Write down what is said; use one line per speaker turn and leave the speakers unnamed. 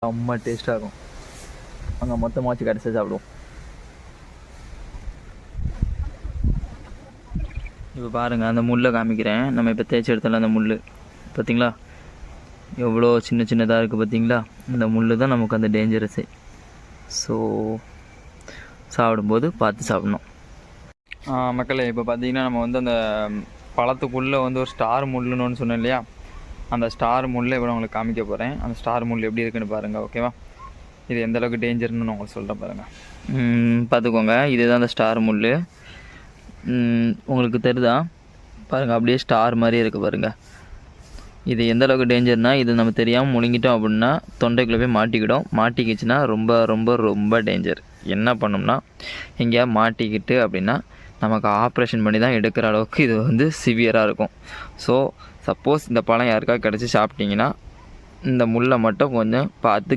செம்ம டேஸ்ட்டாக இருக்கும். அங்கே மொத்தமாக வச்சு கடைசியாக சாப்பிடுவோம். இப்போ பாருங்கள், அந்த முள்ளை காமிக்கிறேன். நம்ம இப்போ தேய்ச்சி எடுத்தால அந்த முள் பார்த்திங்களா, எவ்வளோ சின்ன சின்னதாக இருக்குது பார்த்திங்களா. இந்த முள் தான் நமக்கு அந்த டேஞ்சரஸே. ஸோ சாப்பிடும்போது பார்த்து சாப்பிடணும். மக்களே, இப்போ பார்த்திங்கன்னா நம்ம வந்து அந்த பழத்துக்குள்ளே வந்து ஒரு ஸ்டார் முள்ளுன்னு ஒன்று சொன்னேன் இல்லையா, அந்த ஸ்டார் முள்ளை இப்போ உங்களுக்கு காமிக்க போகிறேன். அந்த ஸ்டார் முள் எப்படி இருக்குன்னு பாருங்கள். ஓகேவா, இது எந்தளவுக்கு டேஞ்சர்னு நான் உங்களுக்கு சொல்கிறேன் பாருங்கள். பார்த்துக்கோங்க, இதுதான் அந்த ஸ்டார் முள். உங்களுக்கு தெரியுதா பாருங்கள், அப்படியே ஸ்டார் மாதிரி இருக்குது பாருங்கள். இது எந்த அளவுக்கு டேஞ்சர்னால், இது நம்ம தெரியாமல் முழுங்கிட்டோம் அப்படின்னா தொண்டைக்குள்ளே போய் மாட்டிக்கிடும். மாட்டிக்கிச்சுன்னா ரொம்ப ரொம்ப ரொம்ப டேஞ்சர். என்ன பண்ணோம்னா, எங்கேயா மாட்டிக்கிட்டு அப்படின்னா நமக்கு ஆப்ரேஷன் பண்ணி தான் எடுக்கிற அளவுக்கு இது வந்து சிவியராக இருக்கும். ஸோ சப்போஸ் இந்த பழம் யாருக்காவது கிடச்சி சாப்பிட்டிங்கன்னா இந்த முள்ளை மட்டும் கொஞ்சம் பார்த்து